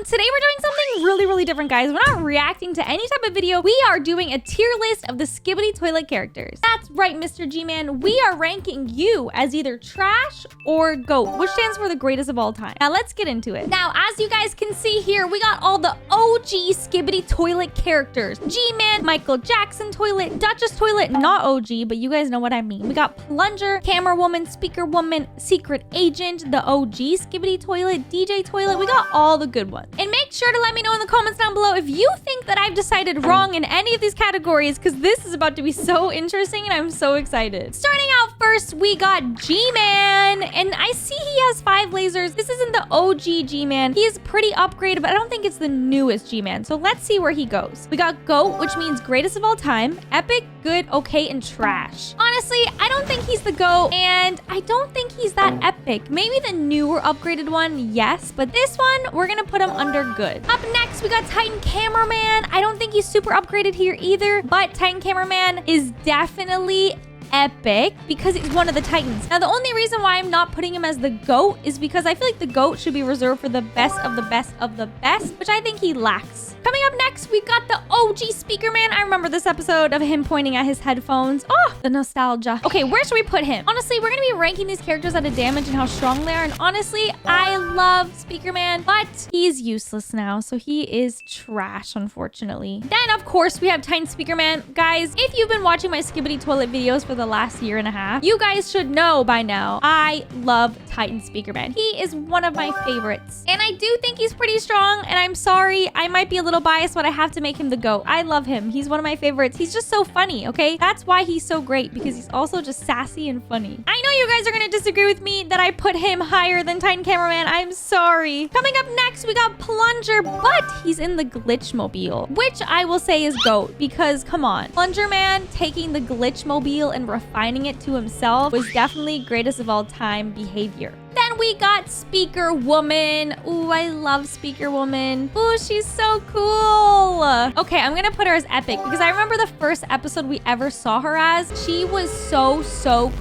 Today we're doing something really different, guys. We're not reacting to any type of video. We are doing a tier list of the skibidi_toilet characters. That's right, Mr. G-Man. We are ranking you as either trash or GOAT, which stands for the greatest of all time. Now let's get into it. Now, as you guys can see here, we got all the OG skibidi_toilet characters. G-Man, Michael Jackson toilet, Duchess toilet, not OG, but you guys know what I mean. We got Plunger, Camerawoman, Speakerwoman, Secret Agent, the OG skibidi toilet, DJ toilet. We got all the good ones. And make sure to let me know in the comments down below if you think that I've decided wrong in any of these categories, because this is about to be so interesting and I'm so excited. Starting out first, we got G-Man, and I see he has 5 lasers. This isn't the OG G-Man. He is pretty upgraded, but I don't think it's the newest G-Man. So let's see where he goes. We got GOAT, which means greatest of all time, epic, good, okay, and trash. Honestly, I don't think he's the GOAT, and I don't think he's that epic. Maybe the newer upgraded one, yes, but this one, we're gonna put him under good. Up next, we got Titan Cameraman. I don't think he's super upgraded here either, but Titan Cameraman is definitely epic because he's one of the Titans. Now, the only reason why I'm not putting him as the GOAT is because I feel like the GOAT should be reserved for the best of the best of the best, which I think he lacks. Coming up next, we've got the OG Speakerman. I remember this episode of him pointing at his headphones. Oh, the nostalgia. Okay, where should we put him? Honestly, we're gonna be ranking these characters out of damage and how strong they are. And honestly, I love Speakerman, but he's useless now. So he is trash, unfortunately. Then, of course, we have Titan Speakerman. Guys, if you've been watching my skibidi_toilet videos for the last year and a half, you guys should know by now, I love Titan Speakerman. He is one of my favorites. And I do think he's pretty strong. And I'm sorry, I might be a little biased, but I have to make him the GOAT. I love him. He's one of my favorites. He's just so funny, okay? That's why he's so great, because he's also just sassy and funny. I know you guys are gonna disagree with me that I put him higher than Titan Cameraman. I'm sorry. Coming up next, we got Plunger, but he's in the 𝘀cie_𝗰𝗶𝗹𝗀, which I will say is GOAT, because come on. Plunger Man taking the 𝘀cie_𝗰𝗶𝗹𝗀 and refining it to himself was definitely greatest of all time behavior. Then we got Speaker Woman. Ooh, I love Speaker Woman. Ooh, she's so cool. Okay, I'm gonna put her as epic because I remember the first episode we ever saw her as. She was so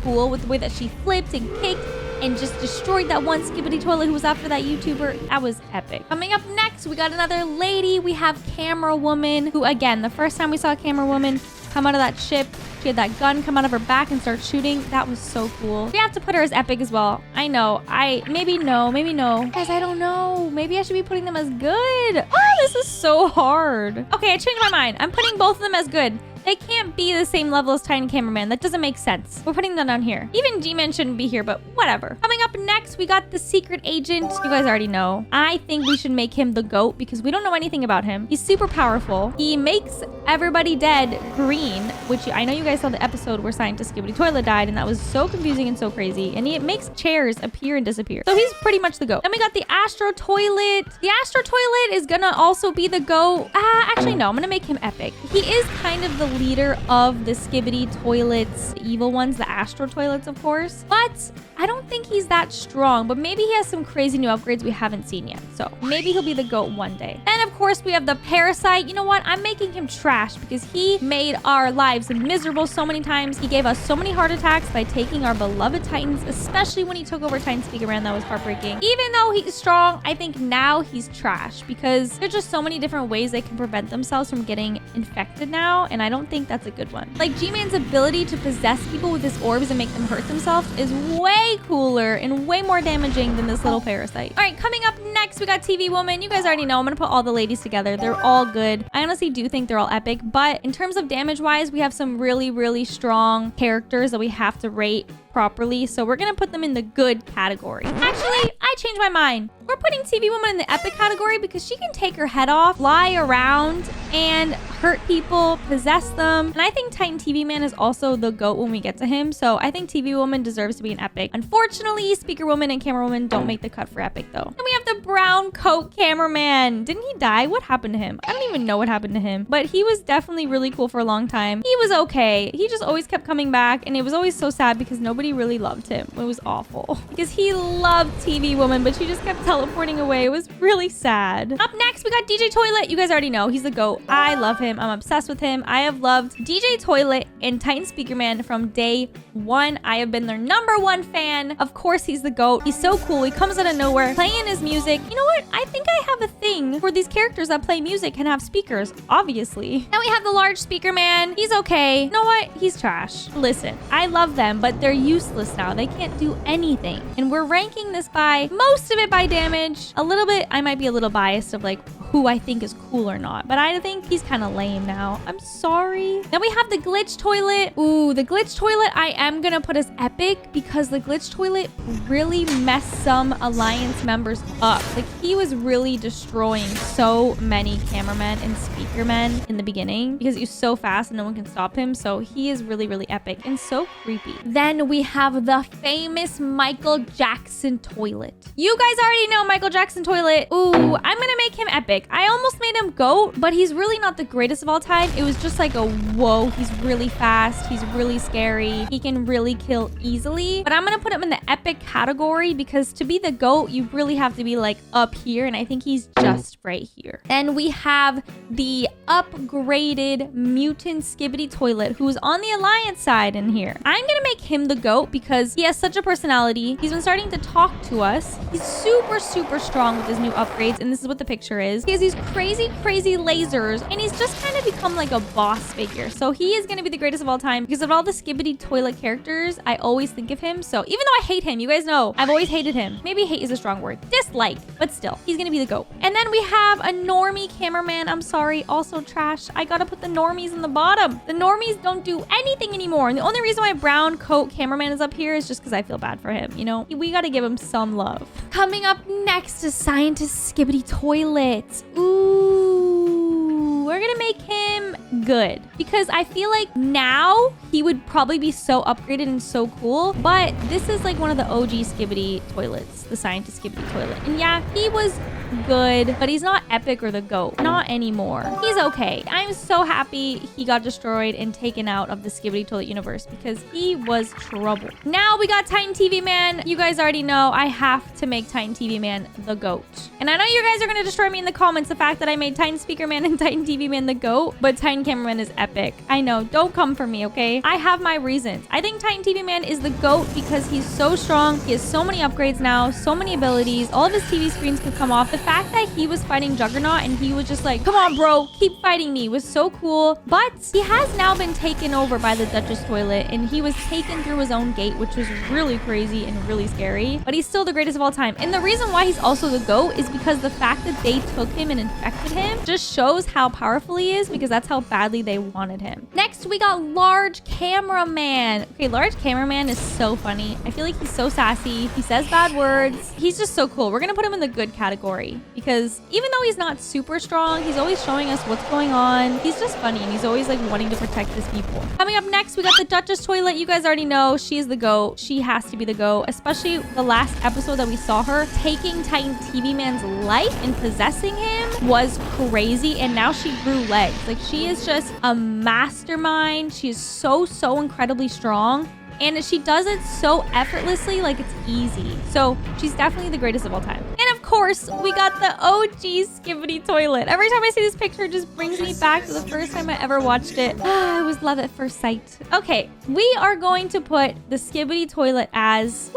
cool with the way that she flipped and kicked and just destroyed that one skibidi toilet who was after that YouTuber. That was epic. Coming up next, we got another lady. We have Camera Woman, who again, the first time we saw Camera Woman come out of that ship, she had that gun come out of her back and start shooting. That was so cool. We have to put her as epic as well. I know. Maybe no. Guys, I don't know. Maybe I should be putting them as good. Oh, this is so hard. Okay, I changed my mind. I'm putting both of them as good. They can't be the same level as Titan Cameraman. That doesn't make sense. We're putting them down here. Even G-Man shouldn't be here, but whatever. Coming up next, we got the Secret Agent. You guys already know. I think we should make him the GOAT because we don't know anything about him. He's super powerful. He makes everybody dead green, which I know you guys saw the episode where Scientist skibidi_toilet died, and that was so confusing and so crazy. And it makes chairs appear and disappear. So he's pretty much the GOAT. Then we got the Astro toilet. The Astro toilet is gonna also be the GOAT. Actually, no. I'm gonna make him epic. He is kind of the leader of the skibidi toilets, evil ones, the Astro toilets, of course. But I don't think he's that strong, but maybe he has some crazy new upgrades we haven't seen yet. So maybe he'll be the GOAT one day. Then, of course, we have the Parasite. You know what? I'm making him trash because he made our lives miserable so many times. He gave us so many heart attacks by taking our beloved Titans, especially when he took over Titan Speakerman. That was heartbreaking. Even though he's strong, I think now he's trash because there's just so many different ways they can prevent themselves from getting infected now, and I don't think that's a good one. Like, G-Man's ability to possess people with his orbs and make them hurt themselves is way cooler and way more damaging than this little Parasite. All right, coming up next, we got TV Woman. You guys already know. I'm gonna put all the ladies together. They're all good. I honestly do think they're all epic, but in terms of damage wise, we have some really strong characters that we have to rate properly, so we're gonna put them in the good category. Actually, I changed my mind. We're putting TV Woman in the epic category because she can take her head off, fly around, and hurt people, possess them. And I think Titan TV Man is also the GOAT when we get to him, so I think TV Woman deserves to be an epic. Unfortunately, Speaker Woman and Camera Woman don't make the cut for epic though. Then we have the brown coat cameraman. Didn't he die? What happened to him? I don't even know what happened to him, but he was definitely really cool for a long time. He was okay. He just always kept coming back, and it was always so sad because nobody really loved him. It was awful because he loved TV Woman, but she just kept teleporting away. It was really sad. Up next, we got DJ Toilet. You guys already know he's the GOAT. I love him. I'm obsessed with him. I have loved DJ Toilet and Titan Speakerman from day one. I have been their #1 fan. Of course, he's the GOAT. He's so cool. He comes out of nowhere, playing his music. You know what? I think I have a thing thing for these characters that play music and have speakers, obviously. Now we have the large speaker man. He's okay. You know what? He's trash. Listen, I love them, but they're useless now. They can't do anything. And we're ranking this by most of it by damage. A little bit, I might be a little biased of like who I think is cool or not, but I think he's kind of lame now. I'm sorry. Then we have the glitch toilet. Ooh, the glitch toilet I am gonna put as epic because the glitch toilet really messed some alliance members up. Like he was really destroying so many cameramen and speakermen in the beginning because he's so fast and no one can stop him. So he is really, really epic and so creepy. Then we have the famous Michael Jackson toilet. You guys already know Michael Jackson toilet. Ooh, I'm gonna make him epic. I almost made him GOAT, but he's really not the greatest of all time. It was just like a whoa, he's really fast, he's really scary, he can really kill easily. But I'm gonna put him in the epic category because to be the GOAT, you really have to be like up here, and I think he's just right here. Then we have the upgraded Mutant Skibidi toilet, who's on the alliance side in here. I'm gonna make him the GOAT because he has such a personality. He's been starting to talk to us. He's super, super strong with his new upgrades, and this is what the picture is. He has these crazy, crazy lasers, and he's just kind of become like a boss figure. So he is going to be the greatest of all time because of all the Skibidi toilet characters. I always think of him. So even though I hate him, you guys know, I've always hated him. Maybe hate is a strong word. Dislike, but still, he's going to be the GOAT. And then we have a normie cameraman. I'm sorry, also trash. I got to put the normies in the bottom. The normies don't do anything anymore. And the only reason why brown coat cameraman is up here is just because I feel bad for him. You know, we got to give him some love. Coming up next is Scientist Skibidi toilet. Ooh, we're gonna make him good because I feel like now he would probably be so upgraded and so cool, but this is like one of the OG Skibidi toilets, the Scientist Skibidi toilet. And yeah, he was good, but he's not epic or the GOAT. Not anymore. He's okay. I'm so happy he got destroyed and taken out of the Skibidi toilet universe because he was trouble. Now we got Titan TV Man. You guys already know I have to make Titan TV Man the GOAT. And I know you guys are going to destroy me in the comments the fact that I made Titan Speaker Man and Titan TV Man the GOAT, but Titan Cameraman is epic. I know. Don't come for me, okay? I have my reasons. I think Titan TV Man is the GOAT because he's so strong. He has so many upgrades now, so many abilities. All of his TV screens could come off. The fact that he was fighting Juggernaut and he was just like, come on, bro, keep fighting me was so cool. But he has now been taken over by the Duchess toilet and he was taken through his own gate, which was really crazy and really scary. But he's still the greatest of all time. And the reason why he's also the GOAT is because the fact that they took him and infected him just shows how powerful he is because that's how badly they wanted him. Next, we got Large Cameraman. Okay, Large Cameraman is so funny. I feel like he's so sassy. He says bad words. He's just so cool. We're gonna put him in the good category because even though he's not super strong, he's always showing us what's going on. He's just funny and he's always like wanting to protect his people. Coming up next, we got the Duchess toilet. You guys already know she is the GOAT. She has to be the GOAT, especially the last episode that we saw her taking Titan TV Man's life and possessing him was crazy. And now she grew legs. Like she is just a mastermind. She is so incredibly strong. And she does it so effortlessly, like it's easy. So she's definitely the greatest of all time. And of course, we got the OG Skibidi toilet. Every time I see this picture, it just brings me back to the first time I ever watched it. It was love at first sight. Okay, we are going to put the Skibidi toilet as...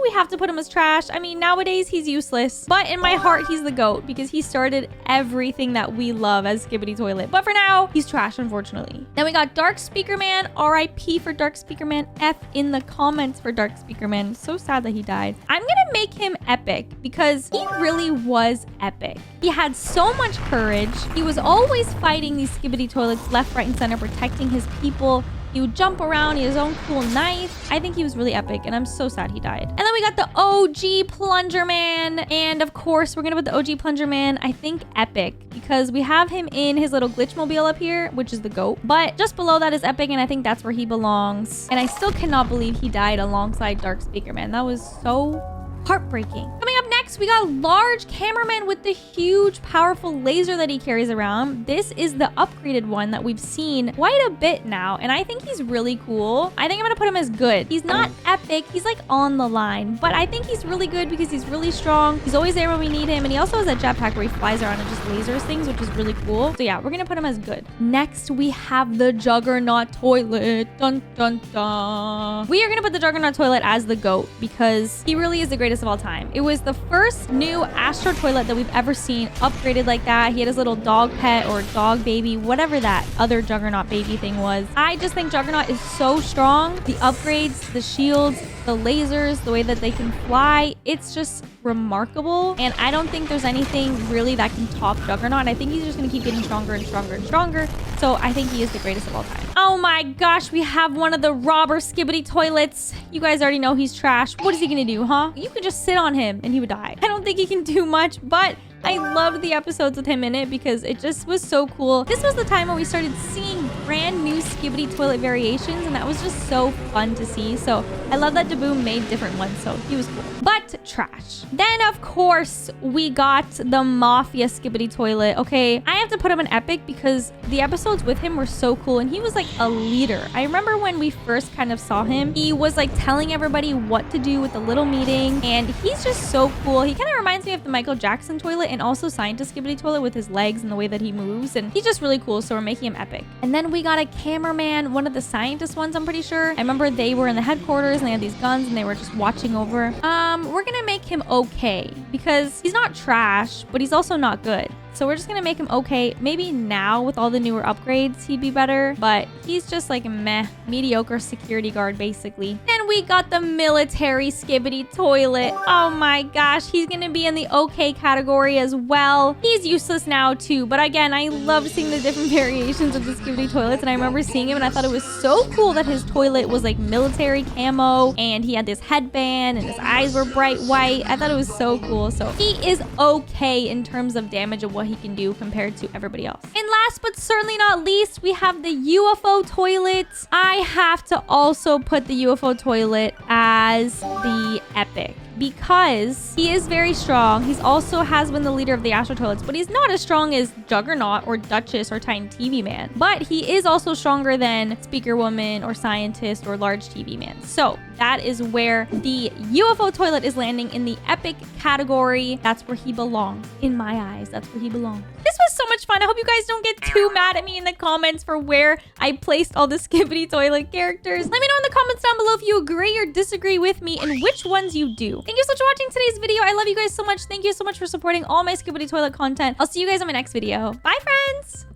we have to put him as trash. I mean, nowadays he's useless, but in my heart, he's the GOAT because he started everything that we love as Skibidi toilet. But for now, he's trash, unfortunately. Then we got Dark Speaker Man. RIP for Dark Speaker Man. F in the comments for Dark Speaker Man. So sad that he died. I'm gonna make him epic because he really was epic. He had so much courage. He was always fighting these Skibidi toilets left, right, and center, protecting his people. He would jump around. He had his own cool knife. I think he was really epic, and I'm so sad he died. And then we got the OG Plunger Man. And of course, we're gonna put the OG Plunger Man, I think, epic, because we have him in his little glitch mobile up here, which is the GOAT. But just below that is epic, and I think that's where he belongs. And I still cannot believe he died alongside Dark Speaker Man. That was so heartbreaking. Coming up next, we got Large Cameraman with the huge, powerful laser that he carries around. This is the upgraded one that we've seen quite a bit now, and I think he's really cool. I think I'm gonna put him as good. He's not epic, he's like on the line, but I think he's really good because he's really strong. He's always there when we need him, and he also has a jetpack where he flies around and just lasers things, which is really cool. So yeah, we're gonna put him as good. Next, we have the Juggernaut toilet. Dun, dun, dun. We are gonna put the Juggernaut toilet as the GOAT because he really is the greatest of all time. It was the first new Astro toilet that we've ever seen upgraded like that. He had his little dog pet or dog baby, whatever that other Juggernaut baby thing was. I just think Juggernaut is so strong. The upgrades, the shields, the lasers, the way that they can fly, it's just remarkable. And I don't think there's anything really that can top Juggernaut. I think he's just going to keep getting stronger and stronger and stronger. So I think he is the greatest of all time. Oh my gosh, we have one of the robber Skibidi toilets. You guys already know he's trash. What is he going to do, huh? You could just sit on him and he would die. I don't think he can do much, but I loved the episodes with him in it because it just was so cool. This was the time when we started seeing brand new Skibidi toilet variations, and that was just so fun to see. So I love that Daboom made different ones, so he was cool. But trash. Then, of course, we got the Mafia Skibidi toilet. Okay, I have to put him in epic because the episodes with him were so cool, and he was like a leader. I remember when we first kind of saw him, he was like telling everybody what to do with the little meeting, and he's just so cool. He kind of reminds me of the Michael Jackson toilet and also Scientist Skibidi toilet with his legs and the way that he moves, and he's just really cool, so we're making him epic. And then we got a cameraman, one of the scientist ones, I'm pretty sure. I remember they were in the headquarters and they had these guns and they were just watching over. We're gonna make him okay because he's not trash, but he's also not good. So we're just gonna make him okay. Maybe now with all the newer upgrades, he'd be better, but he's just like a meh, mediocre security guard, basically. Then we got the military Skibidi toilet. Oh my gosh, he's gonna be in the okay category as well. He's useless now too, but again, I love seeing the different variations of the Skibidi toilets, and I remember seeing him and I thought it was so cool that his toilet was like military camo and he had this headband and his eyes were bright white. I thought it was so cool. So he is okay in terms of damage of what he can do compared to everybody else. And last but certainly not least, we have the UFO toilet. I have to also put the UFO toilet as the epic because he is very strong. He's also has been the leader of the Astro toilets, but he's not as strong as Juggernaut or Duchess or Titan TV Man. But he is also stronger than speakerwoman or scientist or large TV man. So that is where the UFO toilet is landing in the epic category. That's where he belongs. In my eyes, that's where he belongs. This was so much fun. I hope you guys don't get too mad at me in the comments for where I placed all the Skibidi toilet characters. Let me know in the comments down below if you agree or disagree with me and which ones you do. Thank you so much for watching today's video. I love you guys so much. Thank you so much for supporting all my Skibidi toilet content. I'll see you guys in my next video. Bye, friends!